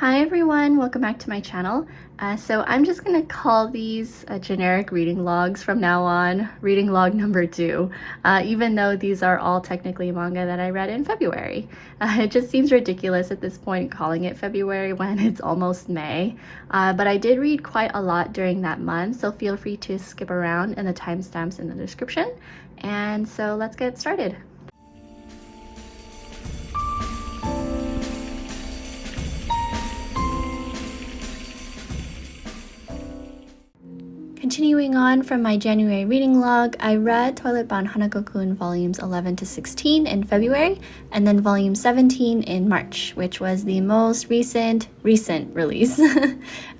Hi everyone, welcome back to my channel. So I'm just gonna call these generic reading logs from now on, reading log number 2, even though these are all technically manga that I read in February. It just seems ridiculous at this point calling it February when it's almost May, but I did read quite a lot during that month, so feel free to skip around in the timestamps in the description. And so let's get started. Continuing on from my January reading log, I read Toilet Bound Hanako-kun volumes 11 to 16 in February, and then volume 17 in March, which was the most recent release.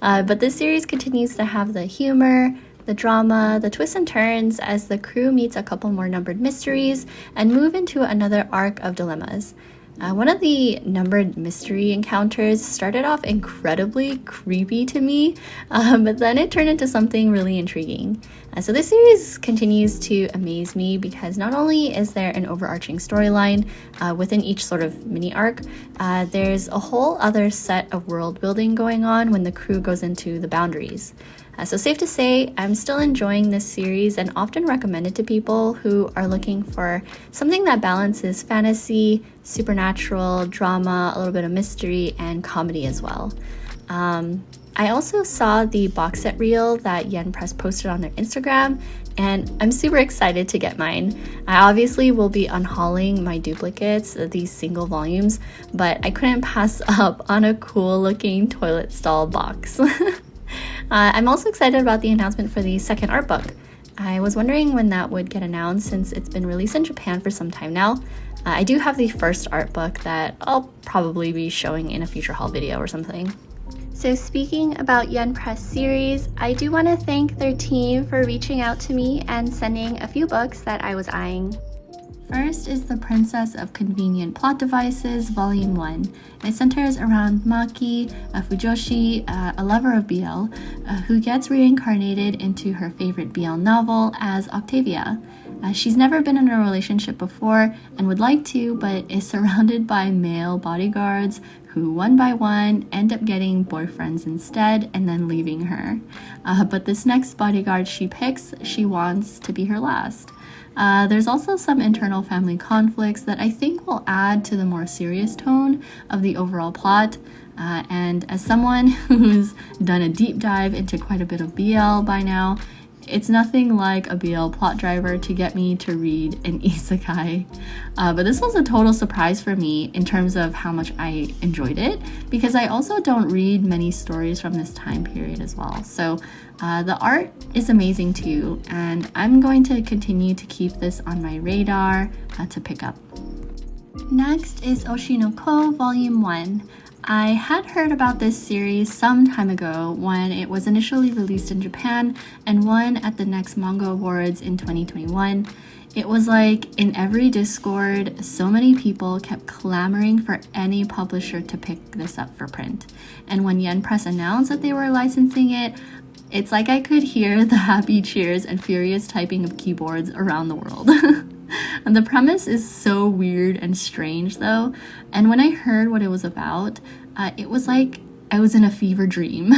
But this series continues to have the humor, the drama, the twists and turns as the crew meets a couple more numbered mysteries and move into another arc of dilemmas. One of the numbered mystery encounters started off incredibly creepy to me, but then it turned into something really intriguing. So this series continues to amaze me because not only is there an overarching storyline within each sort of mini arc, there's a whole other set of world building going on when the crew goes into the boundaries. So safe to say, I'm still enjoying this series and often recommend it to people who are looking for something that balances fantasy, supernatural, drama, a little bit of mystery, and comedy as well. I also saw the box set reel that Yen Press posted on their Instagram, and I'm super excited to get mine. I obviously will be unhauling my duplicates, these single volumes, but I couldn't pass up on a cool looking toilet stall box. I'm also excited about the announcement for the second art book. I was wondering when that would get announced since it's been released in Japan for some time now. I do have the first art book that I'll probably be showing in a future haul video or something. So speaking about Yen Press series, I do want to thank their team for reaching out to me and sending a few books that I was eyeing. First is The Princess of Convenient Plot Devices, Volume 1. It centers around Maki, a Fujoshi, a lover of BL, who gets reincarnated into her favorite BL novel as Octavia. She's never been in a relationship before and would like to, but is surrounded by male bodyguards who one by one end up getting boyfriends instead and then leaving her. But this next bodyguard she picks, she wants to be her last. There's also some internal family conflicts that I think will add to the more serious tone of the overall plot. And as someone who's done a deep dive into quite a bit of BL by now, it's nothing like a BL plot driver to get me to read an isekai. But this was a total surprise for me in terms of how much I enjoyed it, because I also don't read many stories from this time period as well. So the art is amazing too, and I'm going to continue to keep this on my radar to pick up. Next is Oshi No Ko Volume 1. I had heard about this series some time ago when it was initially released in Japan and won at the Next Manga Awards in 2021. It was like in every Discord, so many people kept clamoring for any publisher to pick this up for print. And when Yen Press announced that they were licensing it, it's like I could hear the happy cheers and furious typing of keyboards around the world. And the premise is so weird and strange though, and when I heard what it was about, it was like I was in a fever dream.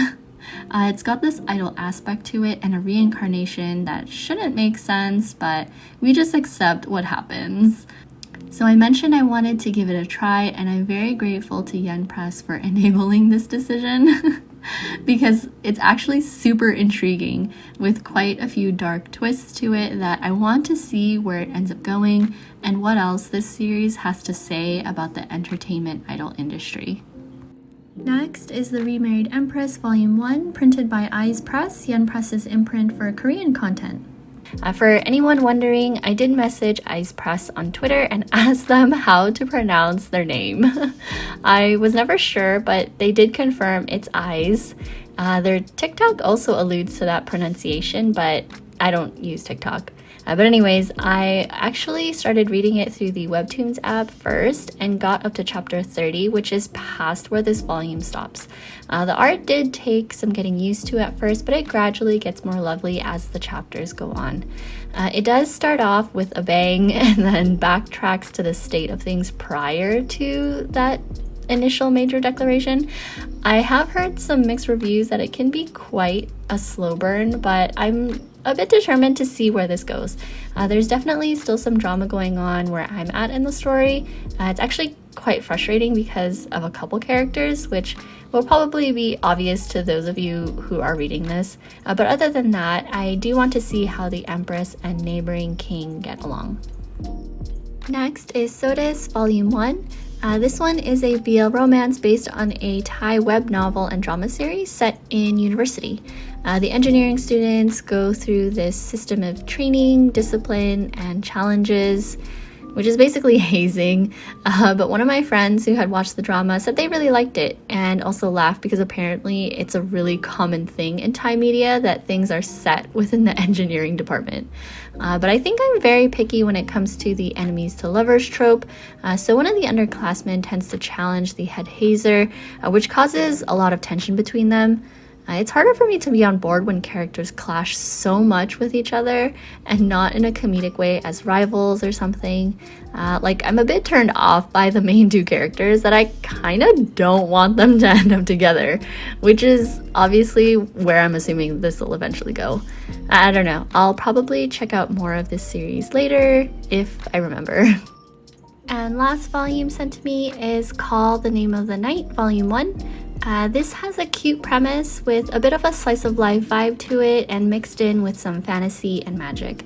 It's got this idol aspect to it and a reincarnation that shouldn't make sense, but we just accept what happens. So I mentioned I wanted to give it a try, and I'm very grateful to Yen Press for enabling this decision. Because it's actually super intriguing with quite a few dark twists to it that I want to see where it ends up going and what else this series has to say about the entertainment idol industry. Next is The Remarried Empress Volume 1, printed by Eyes Press, Yen Press's imprint for Korean content. For anyone wondering, I did message Eyes Press on Twitter and asked them how to pronounce their name. I was never sure, but they did confirm it's Eyes. Their TikTok also alludes to that pronunciation, but I don't use TikTok. But anyways, I actually started reading it through the Webtoons app first and got up to chapter 30, which is past where this volume stops. The art did take some getting used to at first, but it gradually gets more lovely as the chapters go on. It does start off with a bang and then backtracks to the state of things prior to that initial major declaration. I have heard some mixed reviews that it can be quite a slow burn, but I'm a bit determined to see where this goes. There's definitely still some drama going on where I'm at in the story. It's actually quite frustrating because of a couple characters, which will probably be obvious to those of you who are reading this. But other than that, I do want to see how the Empress and neighboring king get along. Next is SOTUS Volume 1. This one is a BL romance based on a Thai web novel and drama series set in university. The engineering students go through this system of training, discipline, and challenges, which is basically hazing. But one of my friends who had watched the drama said they really liked it and also laughed because apparently it's a really common thing in Thai media that things are set within the engineering department. But I think I'm very picky when it comes to the enemies to lovers trope. So one of the underclassmen tends to challenge the head hazer, which causes a lot of tension between them. It's harder for me to be on board when characters clash so much with each other and not in a comedic way as rivals or something. I'm a bit turned off by the main two characters that I kind of don't want them to end up together, which is obviously where I'm assuming this will eventually go. I don't know. I'll probably check out more of this series later if I remember. And last volume sent to me is called The Name of the Night, Volume 1. This has a cute premise with a bit of a slice of life vibe to it and mixed in with some fantasy and magic.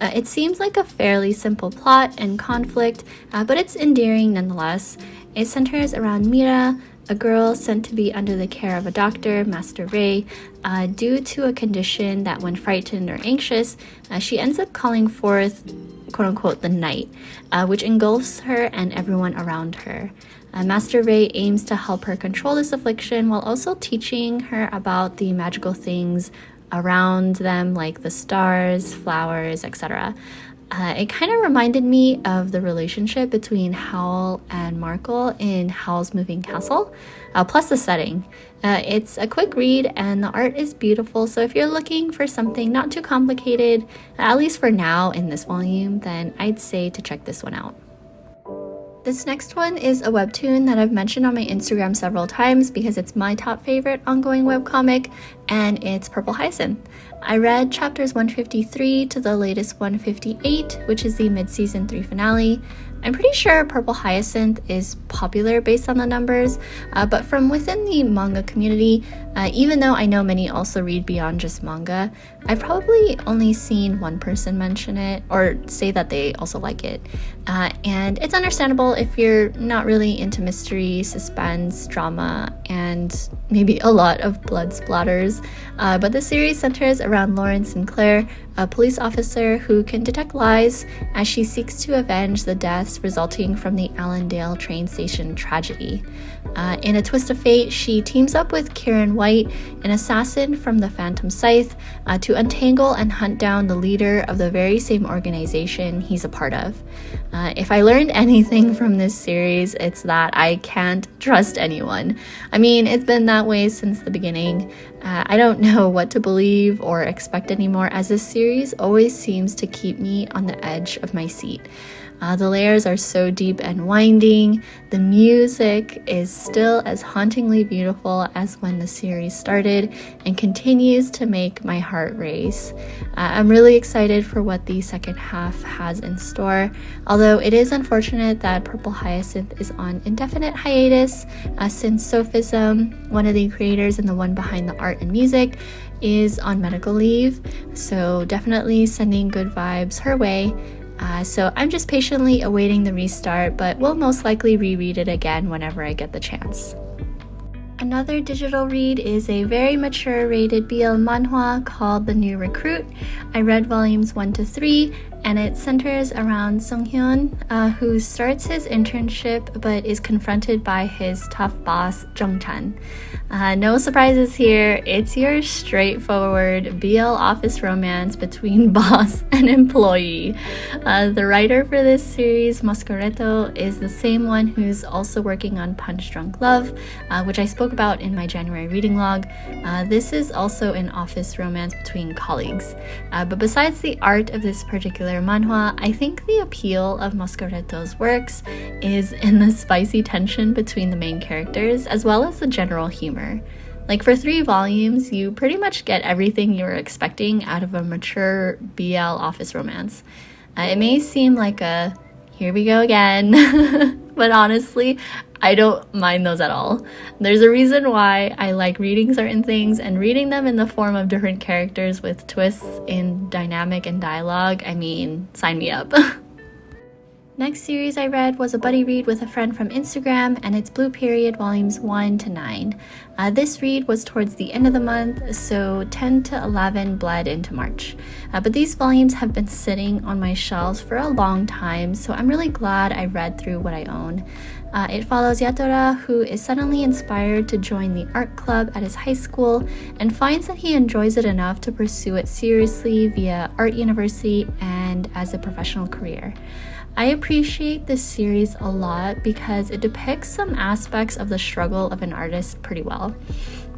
It seems like a fairly simple plot and conflict, but it's endearing nonetheless. It centers around Mira, a girl sent to be under the care of a doctor, Master Ray, due to a condition that when frightened or anxious, she ends up calling forth, quote-unquote, the night, which engulfs her and everyone around her. Master Ray aims to help her control this affliction while also teaching her about the magical things around them, like the stars, flowers, etc. It kind of reminded me of the relationship between Howl and Markle in Howl's Moving Castle, plus the setting. It's a quick read and the art is beautiful, so if you're looking for something not too complicated, at least for now in this volume, then I'd say to check this one out. This next one is a webtoon that I've mentioned on my Instagram several times because it's my top favorite ongoing webcomic, and it's Purple Hyacinth. I read chapters 153 to the latest 158, which is the mid-season 3 finale. I'm pretty sure Purple Hyacinth is popular based on the numbers, but from within the manga community, even though I know many also read beyond just manga, I've probably only seen one person mention it or say that they also like it. And it's understandable if you're not really into mystery, suspense, drama, and maybe a lot of blood splatters. But the series centers around Lauren Sinclair, a police officer who can detect lies as she seeks to avenge the deaths resulting from the Allendale train station tragedy. In a twist of fate, she teams up with Kieran White, an assassin from the Phantom Scythe, to untangle and hunt down the leader of the very same organization he's a part of. If I learned anything from this series, it's that I can't trust anyone. I mean, it's been that way since the beginning. I don't know what to believe or expect anymore, as this series always seems to keep me on the edge of my seat. The layers are so deep and winding. The music is still as hauntingly beautiful as when the series started and continues to make my heart race. I'm really excited for what the second half has in store, although it is unfortunate that Purple Hyacinth is on indefinite hiatus since Sophism, one of the creators and the one behind the art and music, is on medical leave, so definitely sending good vibes her way. So I'm just patiently awaiting the restart, but will most likely reread it again whenever I get the chance. Another digital read is a very mature rated BL manhwa called The New Recruit. I read volumes 1 to 3, and it centers around Sung-hyun, who starts his internship but is confronted by his tough boss, Jung-chan. No surprises here, it's your straightforward BL office romance between boss and employee. The writer for this series, Mascaretto, is the same one who's also working on Punch Drunk Love, which I spoke about in my January reading log. This is also an office romance between colleagues. But besides the art of this particular popular manhwa, I think the appeal of Masquereto's works is in the spicy tension between the main characters, as well as the general humor. Like, for 3 volumes, you pretty much get everything you were expecting out of a mature BL office romance. It may seem like a, here we go again, but honestly, I don't mind those at all. There's a reason why I like reading certain things, and reading them in the form of different characters with twists in dynamic and dialogue, I mean, sign me up. Next series I read was a buddy read with a friend from Instagram, and it's Blue Period volumes 1 to 9. This read was towards the end of the month, so 10 to 11 bled into March. But these volumes have been sitting on my shelves for a long time, so I'm really glad I read through what I own. It follows Yatora, who is suddenly inspired to join the art club at his high school and finds that he enjoys it enough to pursue it seriously via art university and as a professional career. I appreciate this series a lot because it depicts some aspects of the struggle of an artist pretty well.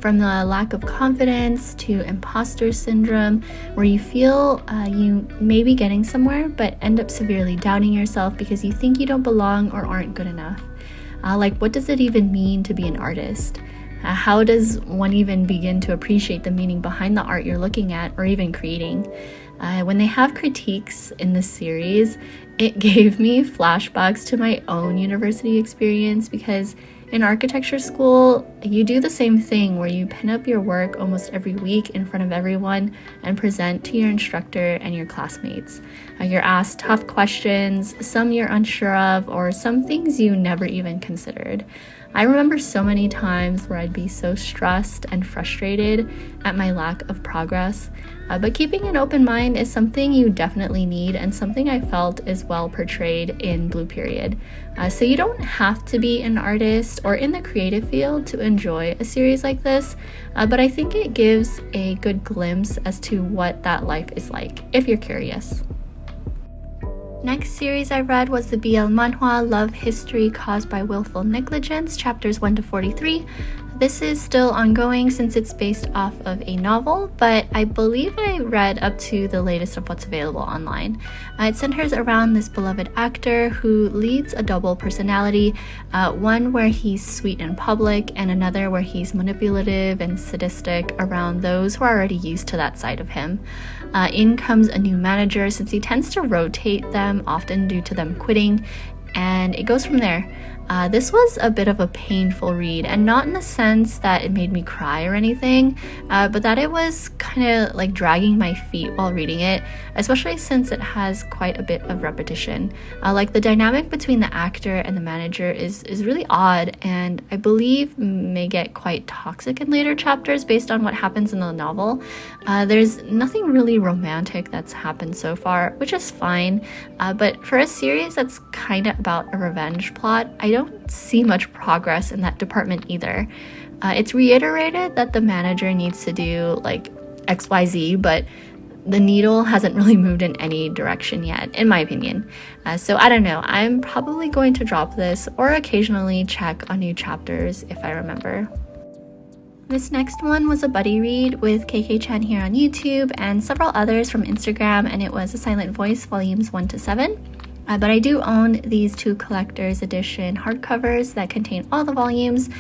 From the lack of confidence to imposter syndrome, where you feel you may be getting somewhere but end up severely doubting yourself because you think you don't belong or aren't good enough. Like, what does it even mean to be an artist? How does one even begin to appreciate the meaning behind the art you're looking at or even creating? When they have critiques in this series, it gave me flashbacks to my own university experience, because in architecture school, you do the same thing where you pin up your work almost every week in front of everyone and present to your instructor and your classmates. You're asked tough questions, some you're unsure of, or some things you never even considered. I remember so many times where I'd be so stressed and frustrated at my lack of progress, but keeping an open mind is something you definitely need, and something I felt is well portrayed in Blue Period. So you don't have to be an artist or in the creative field to enjoy a series like this, but I think it gives a good glimpse as to what that life is like, if you're curious. Next series I read was the BL manhwa Love History Caused by Willful Negligence, chapters 1 to 43. This is still ongoing since it's based off of a novel, but I believe I read up to the latest of what's available online. It centers around this beloved actor who leads a double personality, one where he's sweet in public and another where he's manipulative and sadistic around those who are already used to that side of him. In comes a new manager since he tends to rotate them, often due to them quitting, and it goes from there. This was a bit of a painful read, and not in the sense that it made me cry or anything, but that it was kind of like dragging my feet while reading it, especially since it has quite a bit of repetition. Like, the dynamic between the actor and the manager is really odd, and I believe may get quite toxic in later chapters based on what happens in the novel. There's nothing really romantic that's happened so far, which is fine, but for a series that's kind of about a revenge plot, I don't see much progress in that department either. It's reiterated that the manager needs to do like XYZ, but the needle hasn't really moved in any direction yet, in my opinion. So I don't know, I'm probably going to drop this or occasionally check on new chapters if I remember. This next one was a buddy read with KK-chan here on YouTube and several others from Instagram, and it was A Silent Voice volumes 1 to 7. But I do own these 2 collector's edition hardcovers that contain all the volumes,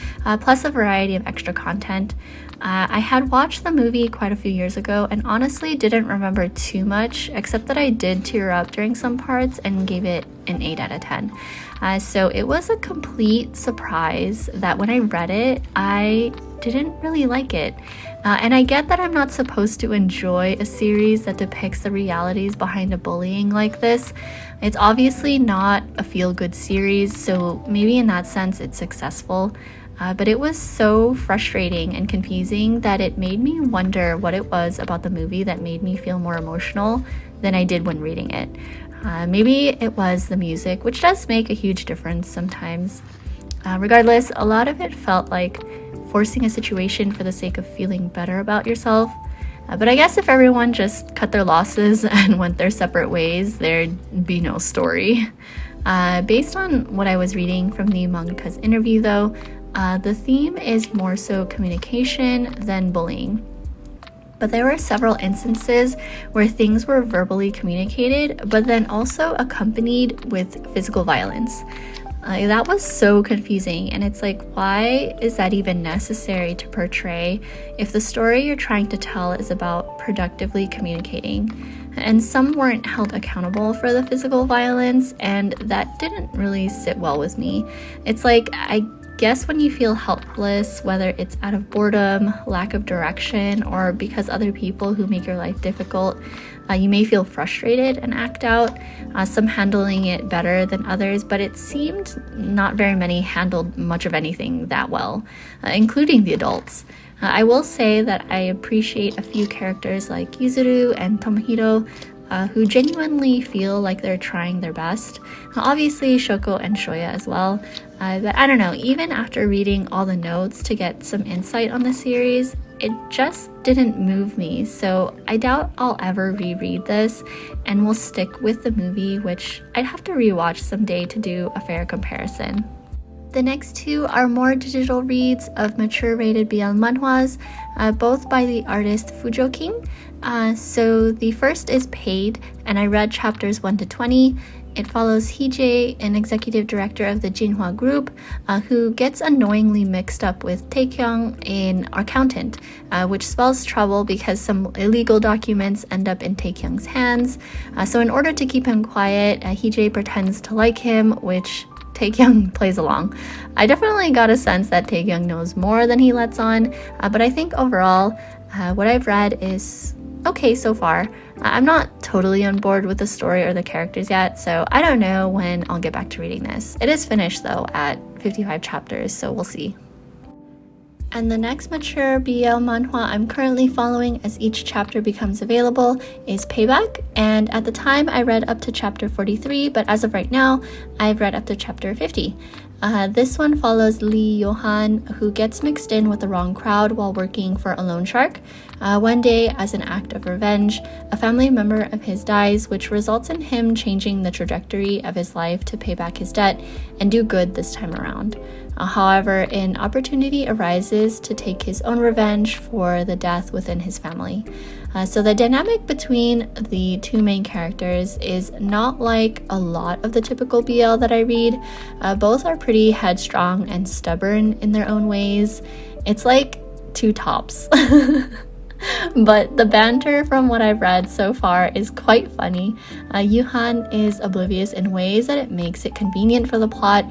plus a variety of extra content. I had watched the movie quite a few years ago and honestly didn't remember too much, except that I did tear up during some parts and gave it an 8 out of 10. So it was a complete surprise that when I read it, I didn't really like it. And I get that I'm not supposed to enjoy a series that depicts the realities behind a bullying like this. It's obviously not a feel-good series, so maybe in that sense it's successful. But it was so frustrating and confusing that it made me wonder what it was about the movie that made me feel more emotional than I did when reading it. Maybe it was the music, which does make a huge difference sometimes. Regardless, a lot of it felt like forcing a situation for the sake of feeling better about yourself. But I guess if everyone just cut their losses and went their separate ways, there'd be no story. Based on what I was reading from the mangaka's interview though, the theme is more so communication than bullying. But there were several instances where things were verbally communicated, but then also accompanied with physical violence. That was so confusing, and it's like, why is that even necessary to portray if the story you're trying to tell is about productively communicating? And some weren't held accountable for the physical violence, and that didn't really sit well with me. It's like, I guess when you feel helpless, whether it's out of boredom, lack of direction, or because other people who make your life difficult, you may feel frustrated and act out, some handling it better than others, but it seemed not very many handled much of anything that well, including the adults. I will say that I appreciate a few characters like Yuzuru and Tomohiro, who genuinely feel like they're trying their best. Obviously, Shoko and Shoya as well. But I don't know, even after reading all the notes to get some insight on the series, it just didn't move me. So I doubt I'll ever reread this, and will stick with the movie, which I'd have to rewatch someday to do a fair comparison. The next two are more digital reads of mature rated BL manhwas, both by the artist Fujoking. So the first is Paid, and I read chapters 1 to 20. It follows Hije, an executive director of the Jinhua Group, who gets annoyingly mixed up with Taekyung, an accountant, which spells trouble because some illegal documents end up in Taekyung's hands. So in order to keep him quiet, Hije pretends to like him, which Taekyung plays along. I definitely got a sense that Taekyung knows more than he lets on, but I think overall, what I've read is okay so far. I'm not totally on board with the story or the characters yet, so I don't know when I'll get back to reading this. It is finished though at 55 chapters, so we'll see. And the next mature BL manhwa I'm currently following as each chapter becomes available is Payback, and at the time I read up to chapter 43, but as of right now, I've read up to chapter 50. This one follows Lee Johan, who gets mixed in with the wrong crowd while working for a loan shark. One day, as an act of revenge, a family member of his dies, which results in him changing the trajectory of his life to pay back his debt and do good this time around. However, an opportunity arises to take his own revenge for the death within his family. So the dynamic between the two main characters is not like a lot of the typical BL that I read. Both are pretty headstrong and stubborn in their own ways. It's like two tops. But the banter from what I've read so far is quite funny. Yuhan is oblivious in ways that it makes it convenient for the plot,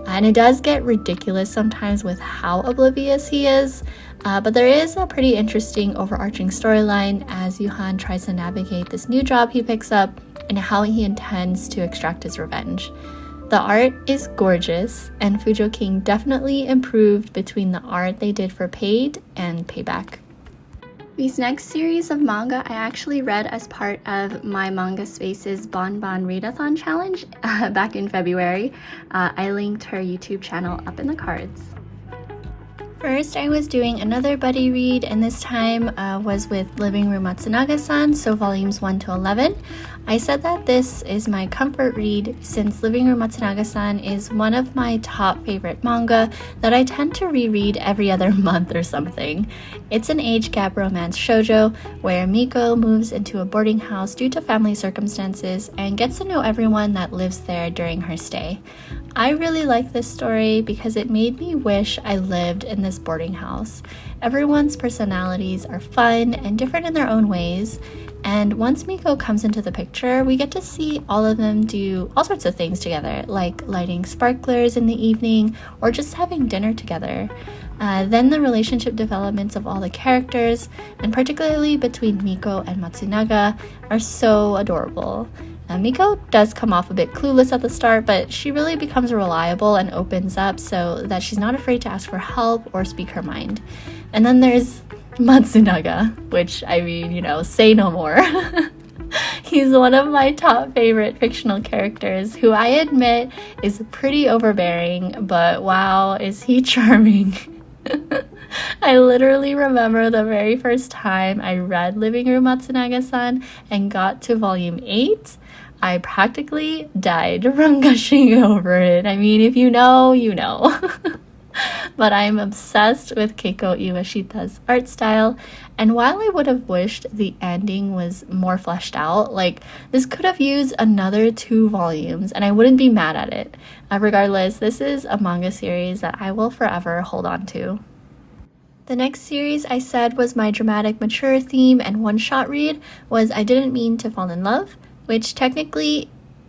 and it does get ridiculous sometimes with how oblivious he is. But there is a pretty interesting overarching storyline as Yuhan tries to navigate this new job he picks up and how he intends to extract his revenge. The art is gorgeous, and Fujoking definitely improved between the art they did for Paid and Payback. These next series of manga I actually read as part of my Manga Space's Bonbon Readathon challenge back in February. I linked her YouTube channel up in the cards. First, I was doing another buddy read, and this time was with Living Room Matsunaga-san, so volumes 1 to 11. I said that this is my comfort read since Living Room Matsunaga-san is one of my top favorite manga that I tend to reread every other month or something. It's an age gap romance shoujo where Miko moves into a boarding house due to family circumstances and gets to know everyone that lives there during her stay. I really like this story because it made me wish I lived in this boarding house. Everyone's personalities are fun and different in their own ways, and once Miko comes into the picture, we get to see all of them do all sorts of things together, like lighting sparklers in the evening or just having dinner together. Then the relationship developments of all the characters, and particularly between Miko and Matsunaga, are so adorable. Miko does come off a bit clueless at the start, but she really becomes reliable and opens up so that she's not afraid to ask for help or speak her mind. And then there's Matsunaga, which, I mean, say no more. He's one of my top favorite fictional characters, who I admit is pretty overbearing, but wow, is he charming. I literally remember the very first time I read Living Room Matsunaga-san and got to volume 8. I practically died from gushing over it. I mean, if you know, you know. but I'm obsessed with Keiko Iwashita's art style, and while I would have wished the ending was more fleshed out, like this could have used another 2 volumes and I wouldn't be mad at it. Regardless, this is a manga series that I will forever hold on to. The next series I said was my dramatic mature theme and one-shot read was I Didn't Mean to Fall in Love, which technically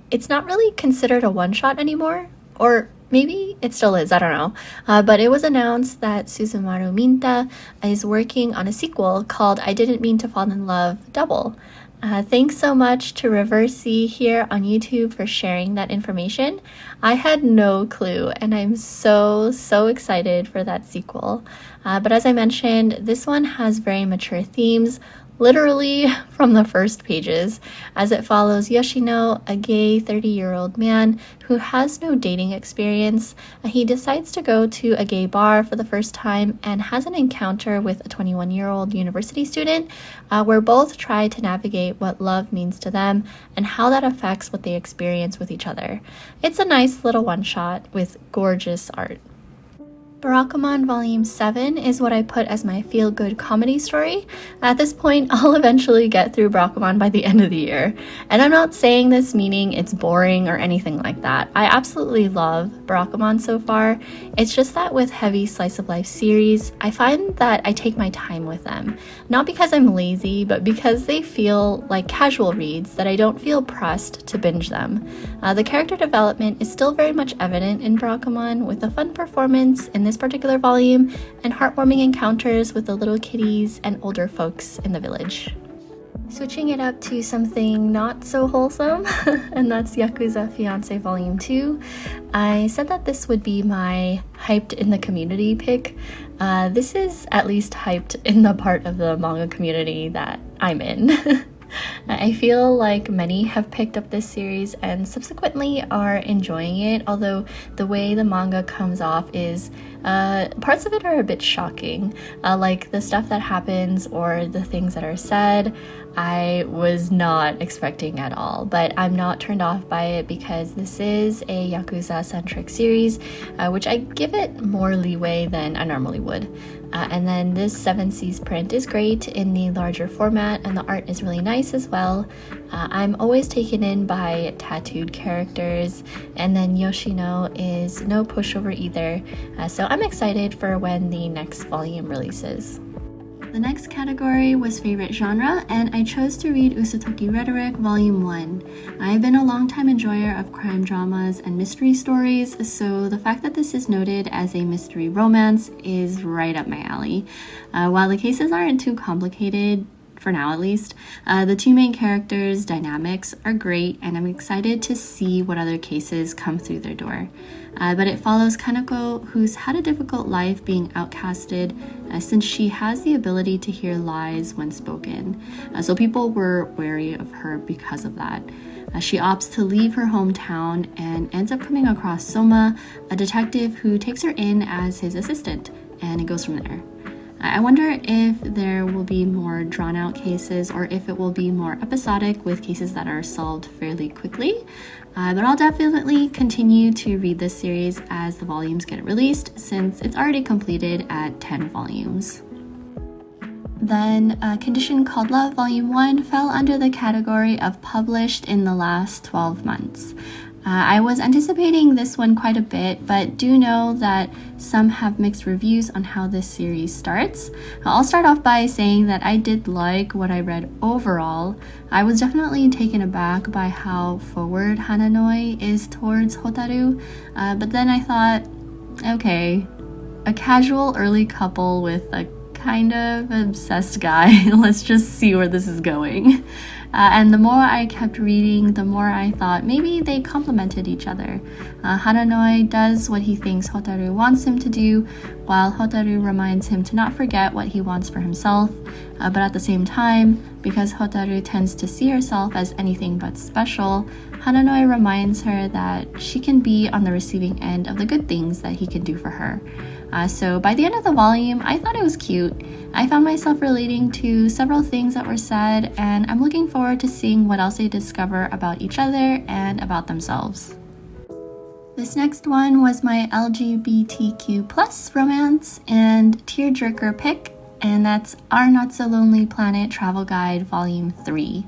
it's not really considered a one-shot anymore, or maybe it still is, I don't know. But it was announced that Suzumaru Minta is working on a sequel called I Didn't Mean to Fall in Love Double. Thanks so much to Reversey here on YouTube for sharing that information. I had no clue, and I'm so excited for that sequel. But as I mentioned, this one has very mature themes, literally from the first pages, as it follows Yoshino, a gay 30-year-old man who has no dating experience. He decides to go to a gay bar for the first time and has an encounter with a 21-year-old university student where both try to navigate what love means to them and how that affects what they experience with each other. It's a nice little one-shot with gorgeous art. Barakamon Volume 7 is what I put as my feel-good comedy story. At this point, I'll eventually get through Barakamon by the end of the year. And I'm not saying this meaning it's boring or anything like that. I absolutely love Barakamon so far. It's just that with heavy slice-of-life series, I find that I take my time with them. Not because I'm lazy, but because they feel like casual reads that I don't feel pressed to binge them. The character development is still very much evident in Barakamon, with a fun performance in this particular volume and heartwarming encounters with the little kitties and older folks in the village. Switching it up to something not so wholesome, and that's Yakuza Fiance Volume 2. I said that this would be my hyped in the community pick. This is at least hyped in the part of the manga community that I'm in. I feel like many have picked up this series and subsequently are enjoying it, although the way the manga comes off is parts of it are a bit shocking, like the stuff that happens or the things that are said. I was not expecting at all, but I'm not turned off by it because this is a Yakuza-centric series, which I give it more leeway than I normally would. And then this 7C's print is great in the larger format, and the art is really nice as well. I'm always taken in by tattooed characters, and then Yoshino is no pushover either, so I'm excited for when the next volume releases. The next category was favorite genre, and I chose to read Usotoki Rhetoric Volume 1. I've been a long-time enjoyer of crime dramas and mystery stories, so the fact that this is noted as a mystery romance is right up my alley. While the cases aren't too complicated, for now at least, the 2 main characters' dynamics are great, and I'm excited to see what other cases come through their door. But it follows Hanako, who's had a difficult life being outcasted since she has the ability to hear lies when spoken. So people were wary of her because of that. She opts to leave her hometown and ends up coming across Soma, a detective who takes her in as his assistant, and it goes from there. I wonder if there will be more drawn-out cases or if it will be more episodic with cases that are solved fairly quickly. But I'll definitely continue to read this series as the volumes get released, since it's already completed at 10 volumes. Then A Condition Called Love Volume 1 fell under the category of published in the last 12 months. I was anticipating this one quite a bit, but do know that some have mixed reviews on how this series starts. I'll start off by saying that I did like what I read overall. I was definitely taken aback by how forward Hananoi is towards Hotaru, but then I thought, okay, a casual early couple with a kind of obsessed guy. Let's just see where this is going. And the more I kept reading, the more I thought maybe they complemented each other. Hananoi does what he thinks Hotaru wants him to do, while Hotaru reminds him to not forget what he wants for himself. But at the same time, because Hotaru tends to see herself as anything but special, Hananoi reminds her that she can be on the receiving end of the good things that he can do for her. So by the end of the volume, I thought it was cute. I found myself relating to several things that were said, and I'm looking forward to seeing what else they discover about each other and about themselves. This next one was my LGBTQ plus romance and tearjerker pick, and that's Our Not So Lonely Planet Travel Guide Volume 3.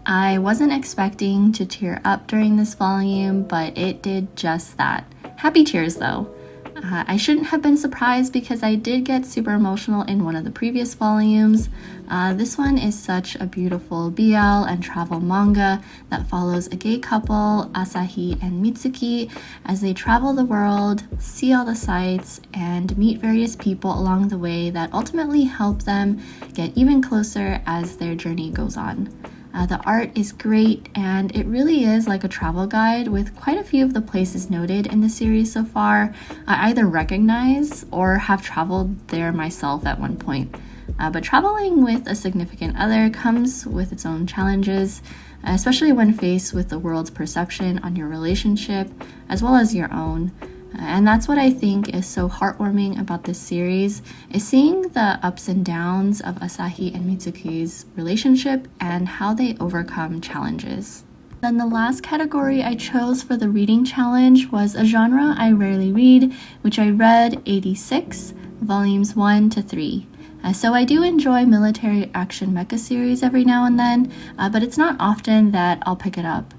I wasn't expecting to tear up during this volume, but it did just that. Happy tears though. I shouldn't have been surprised because I did get super emotional in one of the previous volumes. This one is such a beautiful BL and travel manga that follows a gay couple, Asahi and Mitsuki, as they travel the world, see all the sights, and meet various people along the way that ultimately help them get even closer as their journey goes on. The art is great, and it really is like a travel guide with quite a few of the places noted in the series so far. I either recognize or have traveled there myself at one point. But traveling with a significant other comes with its own challenges, especially when faced with the world's perception on your relationship as well as your own. And that's what I think is so heartwarming about this series, is seeing the ups and downs of Asahi and Mitsuki's relationship and how they overcome challenges. Then the last category I chose for the reading challenge was a genre I rarely read, which I read 86, volumes 1 to 3. So I do enjoy military action mecha series every now and then, but it's not often that I'll pick it up.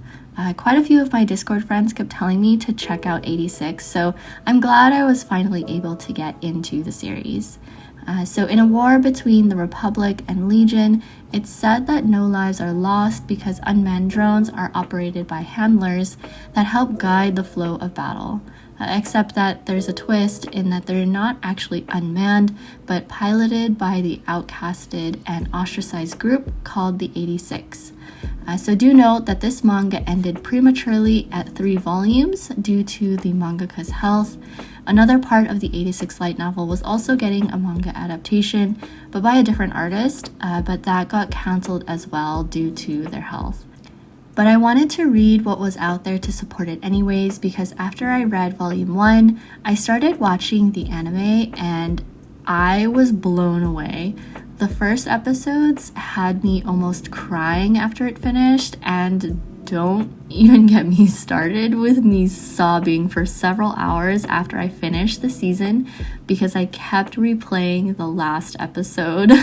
Quite a few of my Discord friends kept telling me to check out 86, so I'm glad I was finally able to get into the series. So in a war between the Republic and Legion, it's said that no lives are lost because unmanned drones are operated by handlers that help guide the flow of battle. Except that there's a twist in that they're not actually unmanned, but piloted by the outcasted and ostracized group called the 86. So do note that this manga ended prematurely at 3 volumes due to the mangaka's health. Another part of the 86 light novel was also getting a manga adaptation, but by a different artist, but that got cancelled as well due to their health. But I wanted to read what was out there to support it anyways, because after I read volume 1, I started watching the anime and I was blown away. The first episodes had me almost crying after it finished, and don't even get me started with me sobbing for several hours after I finished the season because I kept replaying the last episode.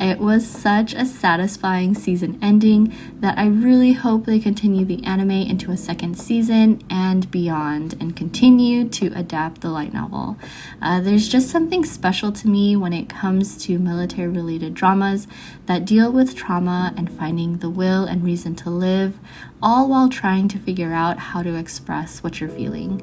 It was such a satisfying season ending that I really hope they continue the anime into a second season and beyond and continue to adapt the light novel. There's just something special to me when it comes to military-related dramas that deal with trauma and finding the will and reason to live, all while trying to figure out how to express what you're feeling.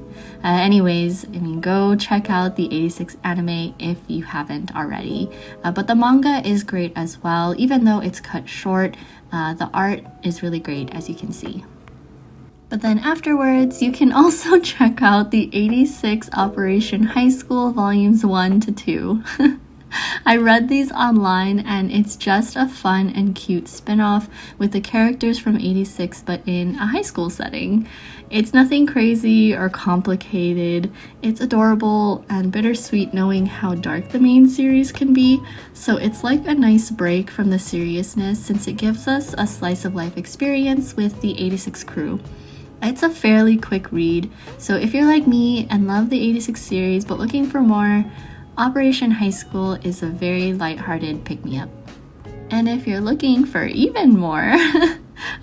Go check out the 86 anime if you haven't already. But the manga is great as well, even though it's cut short. The art is really great, as you can see. But then afterwards, you can also check out the 86 Operation High School Volumes 1 to 2. I read these online and it's just a fun and cute spin-off with the characters from 86 but in a high school setting. It's nothing crazy or complicated. It's adorable and bittersweet knowing how dark the main series can be, so it's like a nice break from the seriousness since it gives us a slice of life experience with the 86 crew. It's a fairly quick read, so if you're like me and love the 86 series but looking for more, Operation High School is a very lighthearted pick-me-up. And if you're looking for even more,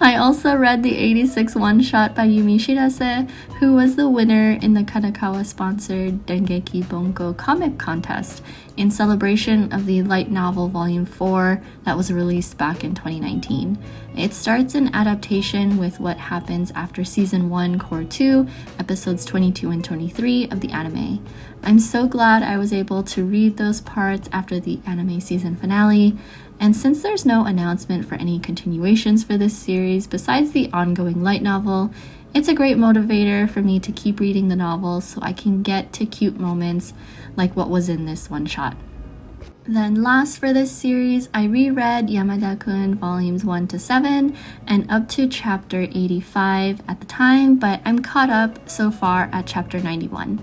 I also read the 86 one-shot by Yumi Shirase, who was the winner in the Kanagawa-sponsored Dengeki Bunko comic contest in celebration of the light novel Volume 4 that was released back in 2019. It starts an adaptation with what happens after Season 1 Core 2, episodes 22 and 23 of the anime. I'm so glad I was able to read those parts after the anime season finale, and since there's no announcement for any continuations for this series besides the ongoing light novel, it's a great motivator for me to keep reading the novel so I can get to cute moments like what was in this one shot. Then last for this series, I reread Yamada-kun volumes 1 to 7 and up to chapter 85 at the time, but I'm caught up so far at chapter 91.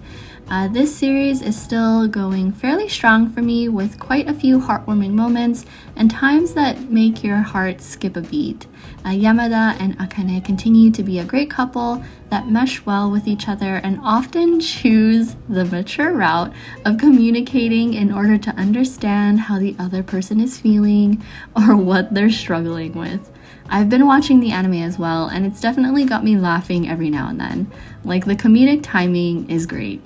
This series is still going fairly strong for me with quite a few heartwarming moments and times that make your heart skip a beat. Yamada and Akane continue to be a great couple that mesh well with each other and often choose the mature route of communicating in order to understand how the other person is feeling or what they're struggling with. I've been watching the anime as well, and it's definitely got me laughing every now and then. Like, the comedic timing is great.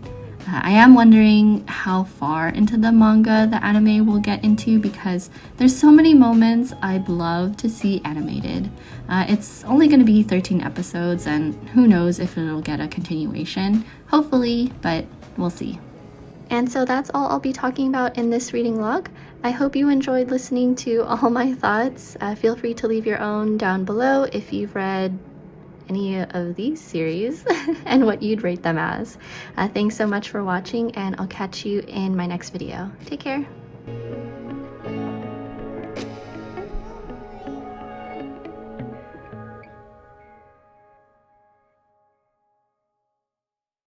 I am wondering how far into the manga the anime will get into because there's so many moments I'd love to see animated. It's only going to be 13 episodes, and who knows if it'll get a continuation. Hopefully, but we'll see. And so that's all I'll be talking about in this reading log. I hope you enjoyed listening to all my thoughts. Feel free to leave your own down below if you've read any of these series and what you'd rate them as. Thanks so much for watching, and I'll catch you in my next video. Take care.